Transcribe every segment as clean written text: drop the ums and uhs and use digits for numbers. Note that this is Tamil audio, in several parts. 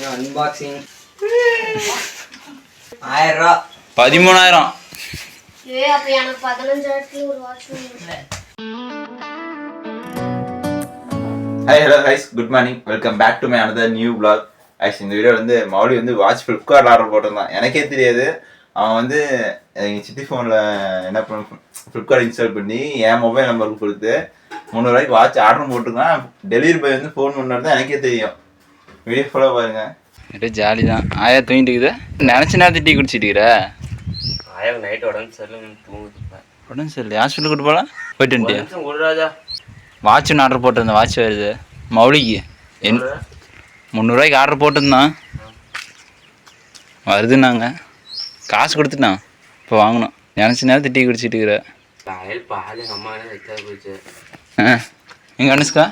அன்பாக்சிங் 1000. 13,000. அப்ப எனக்கு 15,000 ஒரு வாட்ச் வாங்கல. Hi hello guys, good morning. Welcome back to my another new vlog. இந்த வீடியோ வந்து மௌலி வந்து வாட்ச் ஃப்ளிப்கார்ட் ஆர்டர் போட்டிருந்தான். எனக்கே தெரியாது. அவன் வந்து எங்கள் சித்தி ஃபோனில் என்ன பண்ண ஃப்ளிப்கார்ட் இன்ஸ்டால் பண்ணி என் மொபைல் நம்பருக்கு கொடுத்து 300 ரூபாய்க்கு வாட்ச் ஆர்டர் போட்டிருக்கான். டெலிவரி பாய் வந்து ஃபோன் பண்ணுறது தான் எனக்கே தெரியும். வீடியோ ஃபுல்லாக பாருங்க. அப்படியே ஜாலி தான். ஆயா தூங்கிட்டு இருக்குது. நினச்சி நேரத்து டீ குடிச்சிட்டுக்கிற ஆயா நைட்டு உடம்பு சரியில்லை தூங்குது. உடம்பு சரியில்லை ஹாஸ்பிட்டல் கூட்டு போகலாம் போயிட்டு வந்துட்டியா? ஒரு ராஜா வாட்ச் ஒன்று ஆர்டர் போட்டிருந்தேன். வாட்ச் வருது மௌலிக்கு 300 ரூபாய்க்கு ஆர்டர் போட்டிருந்தான். வருதுன்னாங்க. காசு கொடுத்துட்டான். இப்போ வாங்கணும். நினச்சி நேரத்து டீ குடிச்சிட்டு இருக்கிற பால் எங்கள் அம்மா வைக்காது போச்சு. எங்கள் அனுஷ்கா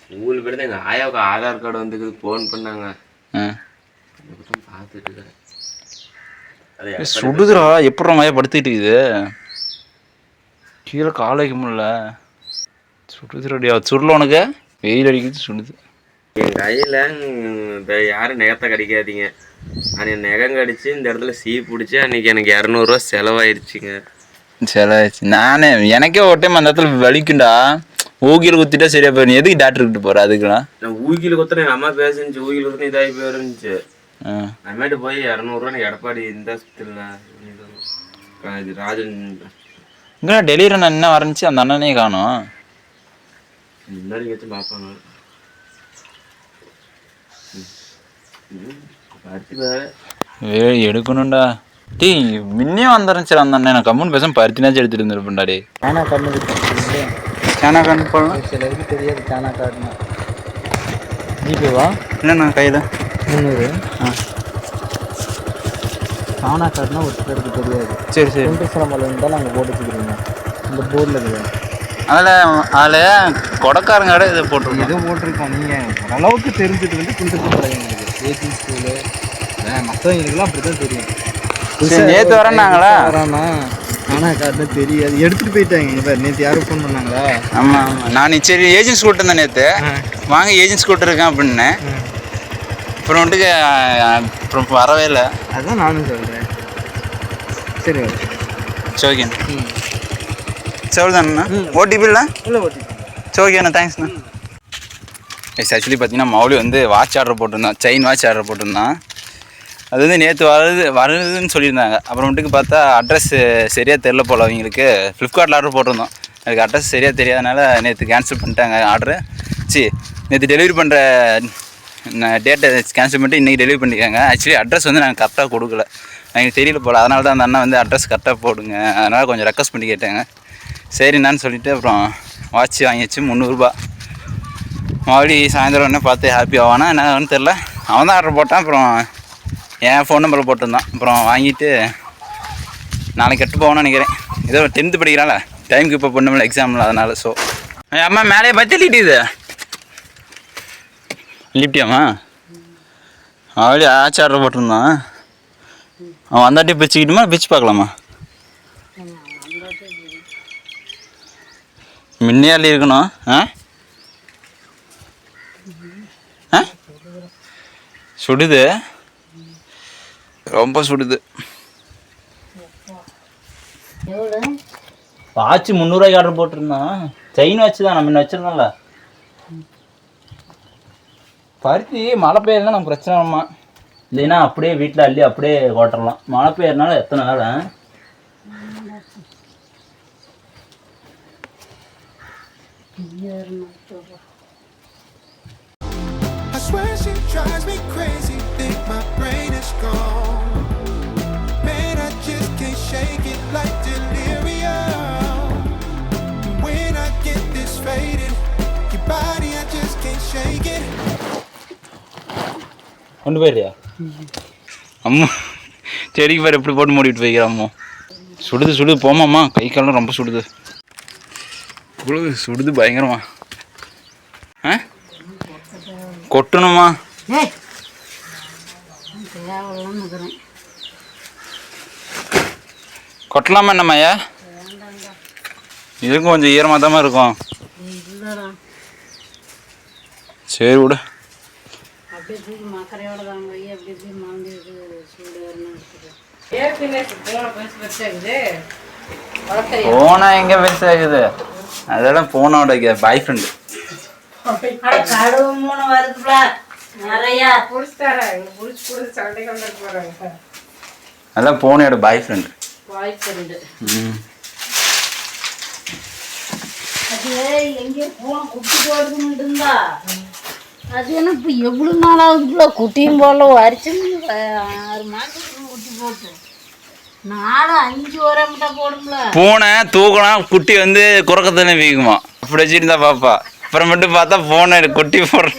ஸ்கூல் போய்ட்டு எங்கள் ஆயாவுக்கு ஆதார் கார்டு வந்துக்குது ஃபோன் பண்ணாங்க. பார்த்துட்டு இருக்கேன். சுடுதுரா. எப்படி மாயா படுத்துக்கிட்டு இருக்குது? கீழே கால் வைக்க முடியல. சுடுதுரடியா சுடல. உனக்கு வெயில் அடிக்கிறது சுடுது. என் கையில் யாரும் நெகத்தை கடிக்காதீங்க. அன்றைக்கி நெகம் கடிச்சு இந்த இடத்துல சீ பிடிச்சி அன்றைக்கி எனக்கு 200 செலவாயிடுச்சுங்க. செலவாயிடுச்சு. நானே எனக்கே ஒரு டைம் அந்த இடத்துல வலிக்குண்டா. ஊகியில் குத்திட்டா சரியா போயிடும். எதுக்கு டாக்டர்கிட்ட போகிற? அதுக்கெல்லாம் நான் ஊகியில் குத்துறேன். எங்கள் அம்மா பேசுச்சு ஊகியில் குத்துன இதாகி போயிருந்துச்சு. அதுமாதிரி போய் 200 எடப்பாடி இந்த ஹாஸ்பிட்டலில் ராஜன் இங்கே டெலிவரி அண்ணன் என்ன வரஞ்சி அந்த அண்ணனே காணும். முன்னாடி வச்சு பார்ப்பாங்க. எடுக்கணும்டா. டீ முன்னே வந்துருந்துச்சு அந்த அண்ணன். நான் கம்முன்னு பேசாம பருத்தினாச்சும் எடுத்துட்டு இருந்திருப்பேன்டா. டே சானா கார்டு சானா கார்டு போடலாம். சிலருக்கு தெரியாது சானா கார்டுனா. ஜிபேவா இல்லைண்ணா கையில் 300. சானா கார்டுனா ஒரு சிலருக்கு தெரியாது. சரி சரி. குண்டசிரமத்தில் இருந்தால் நாங்கள் போட்டு வச்சுக்கிறோங்க. இந்த போர்டில் இருக்குது. அதில் கொடைக்காரங்க கடை இதை போட்டிருக்கோம். எதுவும் போட்டிருக்கோம். நீங்கள் ஓரளவுக்கு தெரிஞ்சுட்டு வந்து குண்டசிரமங்களுக்கு ஏசி ஸ்கூலு மற்றவங்களுக்குலாம் அப்படி தான் தெரியும். நேற்று வரேன்னாங்களா? வரானா சானா கார்டுன்னு தெரியாது. எடுத்துகிட்டு போயிட்டாங்க. இப்போ நேற்று யாரும் ஃபோன் பண்ணாங்களா? ஆமாம் ஆமாம். நான் சரி ஏஜென்ட்ஸ் கூப்பிட்டு நேற்று வாங்க ஏஜென்ட்ஸ் கூப்பிட்டுருக்கேன் அப்படின்னு. அப்புறம் வந்துட்டு அப்புறம் வரவே இல்லை. அதுதான் நானும் சொல்கிறேன். சரி சோகேண்ணா சொல்லுதாண்ணா. ஓடிபி இல்லை இல்லை ஓடிபி. சோகேண்ணா தேங்க்ஸ்ண்ணா. ஆக்சுவலி பார்த்தீங்கன்னா மௌலி வந்து வாட்ச் ஆர்டர் போட்டிருந்தான். செயின் வாட்ச் ஆர்டர் போட்டிருந்தான். அது வந்து நேற்று வருதுன்னு சொல்லியிருந்தாங்க. அப்புறமேட்டுக்கு பார்த்தா அட்ரஸ் சரியாக தெரில போல் அவங்களுக்கு. ஃப்ளிப்கார்ட்டில் ஆர்டர் போட்டிருந்தோம். அதுக்கு அட்ரஸ் சரியாக தெரியாதனால நேற்று கேன்சல் பண்ணிட்டாங்க ஆர்டரு. நேற்று டெலிவரி பண்ணுற டேட்டை கேன்சல் பண்ணிட்டு இன்றைக்கி டெலிவரி பண்ணியிருக்காங்க. ஆக்சுவலி அட்ரஸ் வந்து நாங்கள் கரெக்டாக கொடுக்கல. எனக்கு தெரியல போல். அதனால தான் அந்த அண்ணா வந்து அட்ரஸ் கரெக்டாக போடுங்க. அதனால் கொஞ்சம் ரெக்வஸ்ட் பண்ணி கேட்டாங்க. சரிண்ணான்னு சொல்லிவிட்டு அப்புறம் வாட்ச் வாங்கிச்சு 300 ரூபா. மறுபடி சாயந்தரம் என்ன பார்த்து ஹாப்பி ஆவானா என்னன்னு தெரில. அவன் தான் ஆர்டர் போட்டான். அப்புறம் என் ஃபோன் நம்பரில் போட்டிருந்தான். அப்புறம் வாங்கிட்டு நாளைக்கு கெட்டு போவோன்னு நினைக்கிறேன். ஏதோ 10th படிக்கிறான்ல டைமுக்கு இப்போ பொண்ணுமில்ல எக்ஸாமில். அதனால் ஸோ அம்மா மேலே பார்த்து லிட்டிது லிப்டியாம்மா அவளி ஆச்சு ஆர்டர் போட்டிருந்தான். அவன் வந்தாட்டி பிச்சுக்கிட்டுமா பிச்சு பார்க்கலாமா? முன்னையால் இருக்கணும். சுடுது ரொம்ப சுடுது. வாட்ச் 300 ரூபாய்க்கு ஆர்டர் போட்டிருந்தான். செயின் வச்சு தான் நம்ம வச்சிருந்தோம்ல. பருத்தி மழை பெய்யறதுனா நமக்கு பிரச்சனை இல்லைம்மா. இல்லைன்னா அப்படியே வீட்டில் அள்ளி அப்படியே ஓட்டரலாம். மழை பெய்யறதுனால எத்தனை வேலை. கொண்டு போயிடுறியா? அம்மா செடிக்கு பேர் எப்படி போட்டு மூடிட்டு போய்க்கிறா. அம்மா சுடுது சுடுது போமாம்மா. கை காலம் ரொம்ப சுடுது. இவ்வளவு சுடுது பயங்கரமா. கொட்டணுமா? கொட்டலாமா என்னம்மாயா? இதுக்கும் கொஞ்சம் ஈரமாக தான் இருக்கும். சரி விடு. அப்படியே தூக்கி மக்கரையோட தான் போய் அப்படி இப்படி மறந்துருக்கு சூடு இருக்குது. போனா எங்க பெருசாகுது, அதெல்லாம் போனோட பாய் ஃப்ரெண்டு. கடுவு 3 வருதுல நிறையா அதெல்லாம் போனோட பாய் ஃப்ரெண்டு. அது எங்கேயோ போன குட்டி போடுதுன்னு இருந்தா அது என்ன இப்போ எவ்வளோ நாளாகுதுல குட்டியும் போடல வரிச்சு 6 மாதத்துக்கு குட்டி போட்டு 4-5 வரமிட்டா போடும்ல. பூனை தூக்கலாம் குட்டி வந்து குறக்கத்தானே வீக்குமா, அப்படி வச்சுருந்தா பாப்பா. அப்புறம் மட்டும் பார்த்தா பூனை குட்டி போடுற.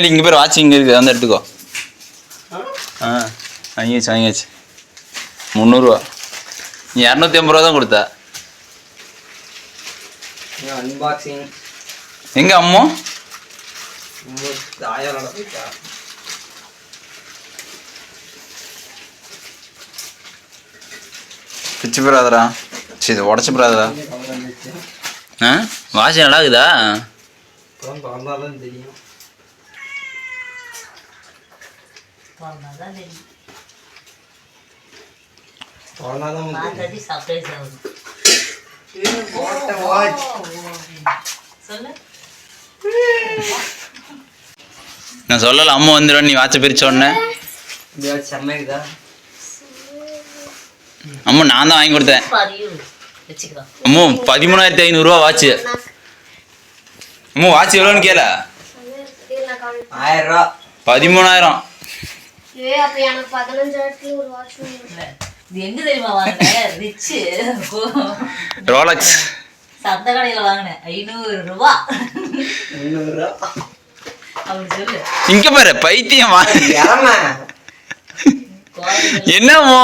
இங்கே பேர் வாட்சி இங்கே இருக்குது, வந்து எடுத்துக்கோ. வாங்கியாச்சு 300 ரூபா. நீ 250 ரூபா தான் கொடுத்தா. அன்பாக்சிங் எங்க அம்மா பிச்சு போறாதரா, சரி உடச்சு போறாதரா. வாசி நல்லா இருக்குதா? தெரியும். நான் சொல்லல அம்மா வந்துடும் நீ வாட்ச பிரிச்ச உடனே. அம்மா நான் தான் வாங்கி கொடுத்தேன். அம்மா 13,500 ரூபா வாட்சு. அம்மா வாட்ச் எவ்வளோன்னு கேள? 1000 ரூபா. 13,000. அப்ப எனக்கு 15,000 ஒரு வாட்ச் வேணும். இது எங்க தெரியுமா வாங்கினேன்? ரிச்சு ரோலக்ஸ் சந்த கடையில வாங்கினேன். 500 ரூபா. 500 ரூபா அப்படி சொல்லு. இங்க பாரு பைத்தியம். என்னமோ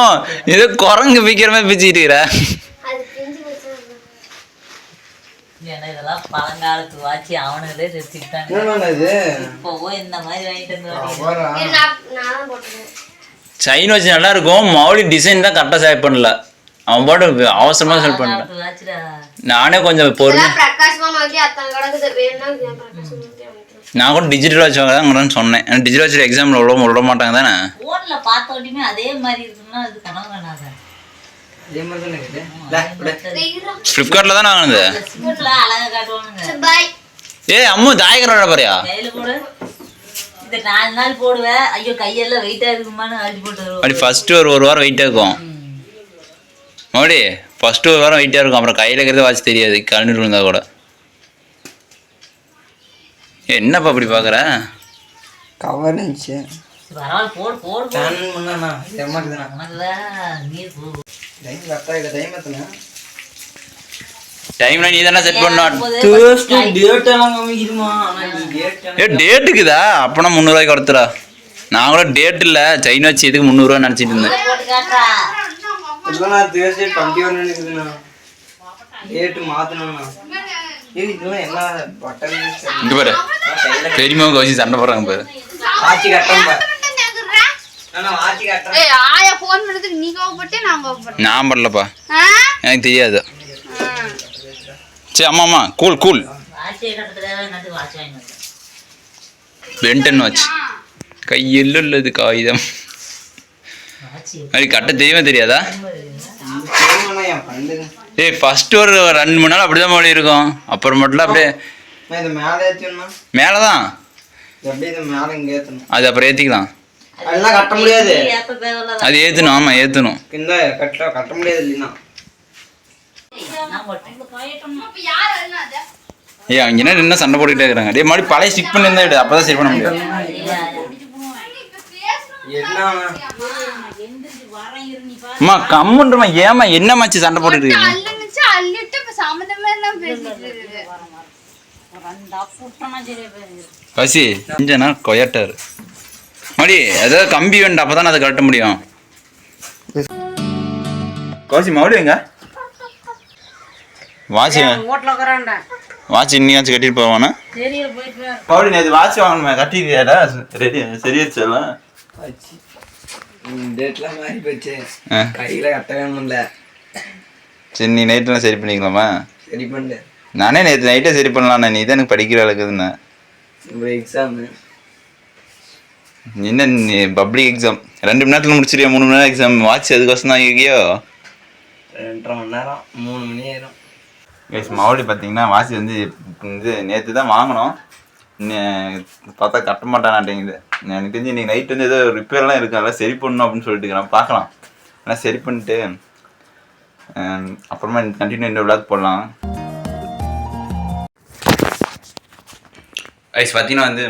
ஏதோ குரங்கு பிக்கிற மாதிரி பிச்சுக்கிட்டு இருக்கிற. அது பிஞ்சு வச்சா ஏன்னா இதெல்லாம் பழங்காலத்து வாட்சி அவனுங்களே ரசிக்கிட்டாங்க. இப்போ இந்த மாதிரி வாங்கிட்டு வந்து நான் போட்டுருவேன். சைன் வச்சு நல்லா இருக்கும். மௌலி டிசைன் தான் கரெக்டாக செலக்ட் பண்ணல. அவன் பாட்டு அவசரமாக செலக்ட் பண்ணல. நானே கொஞ்சம் பொறுமை. பிரகாஷ்மா மாதிரி அத்தனை கிடக்குது வேணும்னா பிரகாஷ்மா நான் கூட டிஜிட்டல் வாட்ச் வாங்கலாம்னு சொன்னேன். ஏன்னா டிஜிட்டல் வாட்ச் எக்ஸாமில் விட மாட்டாங்க தானே. ஃபோனில் பார்த்த உடனே அதே மாதிரி இருக்குன்னா அது கனவு வேணாத. ஃப்ளிப்கார்ட்டில் தானே வாங்கினது. அழகா காட்டுவானுங்க. ஏய் அம்மு தாயக்கரோட பாரியா கையில் போடு. இந்த 4 நாள் போடுவேன். ஐயோ கையெல்லாம் வெயிட்டாக இருக்குமான்னு அழிச்சு போட்டு வருவோம். அப்படி ஃபஸ்ட்டு ஒரு வாரம் வெயிட்டாக இருக்கும். மறுபடி ஃபஸ்ட்டு ஒரு வாரம் வெயிட்டாக இருக்கும். அப்புறம் கையில் இருக்கிறத வாட்ச் தெரியாது கலந்துட்டு இருந்தால் கூட. என்னப்பா அப்படி பார்க்குற? கவர் இருந்துச்சு. பரவாயில்ல போடு போடு நீர் போ. டைம்ல நீ தானே செட் பண்ணணும். டேட்டுக்குதா? அப்பனா 300 ரூபாய்க்கு கொடுத்துடா. நான் கூட டேட் இல்லை சைன் வச்சு எதுக்கு 300 ரூபா நினச்சிட்டு இருந்தேன். இங்க பாரு பெரியமாவுக்கு வச்சு சண்டை போடுறாங்க பாரு. நான் பண்ணலப்பா, எனக்கு தெரியாது. சரி ஆமாம்மா கூல் கூல். பென்டன் வாட்ச் கையில் உள்ளது காகிதம். அப்படி கட்ட தெரியவே தெரியாதா? ஏய் ஃபர்ஸ்ட் ஒரு 2-3 நாள் அப்படிதான் மொழி இருக்கும். அப்புறம் மட்டும் அப்படியே மேலே தான் அது அப்புறம் ஏற்றிக்கலாம். அது ஏற்றணும். ஆமாம் ஏற்றணும். கட்ட முடியாது இல்லைன்னா ஏய் அவங்க என்ன சண்டை போட்டுக்கிட்டே இருக்கிறாங்க. டே மாதிரி பழைய ஸ்டிக் பண்ணி இருந்தா விடு, அப்பதான் சரி பண்ண முடியாது. அம்மா கம்முன்றமா ஏமா என்னமாச்சு சண்டை போட்டுட்டு இருக்கீங்க? பசி செஞ்சனா கொயட்டாரு மடி ஏதாவது கம்பி வேண்டாம், அப்பதான் அதை கட்ட முடியும். கோசி மறுபடியும் எங்க வாட்ச் வாட்ச் இன்னியாச்சும் கட்டிட்டு போவானா? மறுபடியும் நேற்று வாட்ச் வாங்கணுமே கட்டிடுறியாடா? ரெடி சரியாச்சு எல்லாம். டேட்லாம் மாறி போச்சு, ஆ கையில் கட்டவே முடியல. சரி நீ நைட்டெலாம் சரி பண்ணிக்கலாமா? சரி பண்ணு. நானே நேற்று நைட்டே சரி பண்ணலாண்ணே, நீ தான் எனக்கு படிக்கிற அளவுக்குதுண்ணே. இப்போ எக்ஸாமு என்ன நீ பப்ளிக் எக்ஸாம் 2 மணி நேரத்தில் முடிச்சிருக்கியா? 3 மணி நேரம் எக்ஸாம். வாட்ச் அதுக்கோசம் தான் இருக்கியோ? 2.5 மணி நேரம் 3 மணி ஆயிரும். கைஸ் மாவடி பார்த்தீங்கன்னா வாட்ச் வந்து நேற்று தான் வாங்கினோம். பார்த்தா கட்ட மாட்டானாட்டேங்குது. எனக்கு தெரிஞ்சு இன்றைக்கி நைட் வந்து ஏதோ ரிப்பேர்லாம் இருக்கு, அதெல்லாம் சரி பண்ணணும் அப்படின்னு சொல்லிட்டு இருக்கிறேன். பார்க்கலாம், ஆனால் சரி பண்ணிட்டு அப்புறமா கண்டினியூ இந்த விளாக் போடலாம். கைஸ் பார்த்தீங்கன்னா வந்து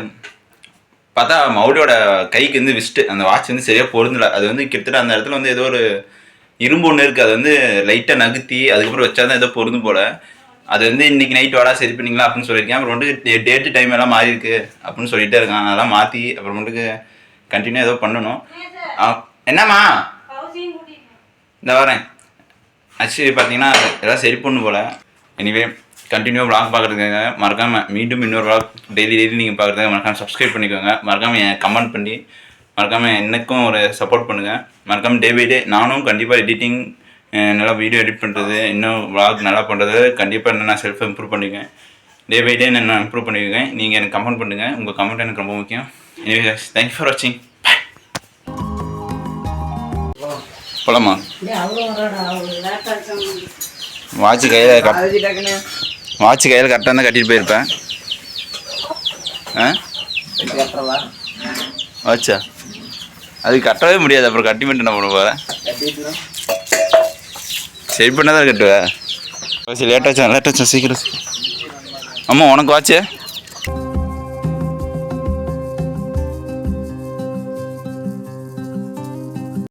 பார்த்தா மவுடியோட கைக்கு வந்து விஸ்ட்டு அந்த வாட்ச் வந்து சரியாக பொருந்தலை. அது வந்து கிட்டத்தட்ட அந்த இடத்துல வந்து ஏதோ ஒரு இரும்பு ஒன்று இருக்குது, அது வந்து லைட்டாக நகுத்தி அதுக்கப்புறம் வச்சா தான் ஏதோ பொருந்தும் போல். அது வந்து இன்றைக்கி நைட் வாடா சரி பண்ணிங்களா அப்படின்னு சொல்லியிருக்கேன். அப்புறம் வந்து டேட்டு டைம் எல்லாம் மாறி இருக்கு அப்படின்னு சொல்லிகிட்டே இருக்கான். அதெல்லாம் மாற்றி அப்புறமேட்டுக்கு கண்டினியூ ஏதோ பண்ணணும். என்னம்மா இந்த வரேன். ஆக்சுவலி பார்த்தீங்கன்னா எல்லாம் சரி பண்ணும் போல். எனிவே கண்டினியூ விளாக் பார்க்குறதுக்காக மறக்காமல் மீண்டும் இன்னொரு விளாக் டெய்லி நீங்கள் பார்க்குறதுக்காக மறக்காமல் சப்ஸ்கிரைப் பண்ணிக்கோங்க. மறக்காமல் கமெண்ட் பண்ணி மறக்காமல் எனக்கும் ஒரு சப்போர்ட் பண்ணுங்கள். மறக்காமல் டே பை டே நானும் கண்டிப்பாக எடிட்டிங் நல்லா வீடியோ எடிட் பண்ணுறது இன்னும் விளாக் நல்லா பண்ணுறது கண்டிப்பாக நான் செல்ஃப் இம்ப்ரூவ் பண்ணிக்குவேன். டே பை டே நான் இம்ப்ரூவ் பண்ணிக்குவேன். நீங்கள் எனக்கு கமெண்ட் பண்ணுங்கள், உங்கள் கமெண்ட் எனக்கு ரொம்ப முக்கியம். எனிவே தேங்க்யூ ஃபார் வாட்சிங். போலாமா? வாட்ச் கையில் கரெக்டாக தான் கட்டிட்டு போயிருப்பேன். வாட்சா அது கட்டவே முடியாது, அப்புறம் கட்டி மட்டும் நான் பண்ண போகிறேன். சரி பண்ணால் தான் கட்டுவேன். லேட்டாச்சா சீக்கிரம். அம்மா உனக்கு வாட்சு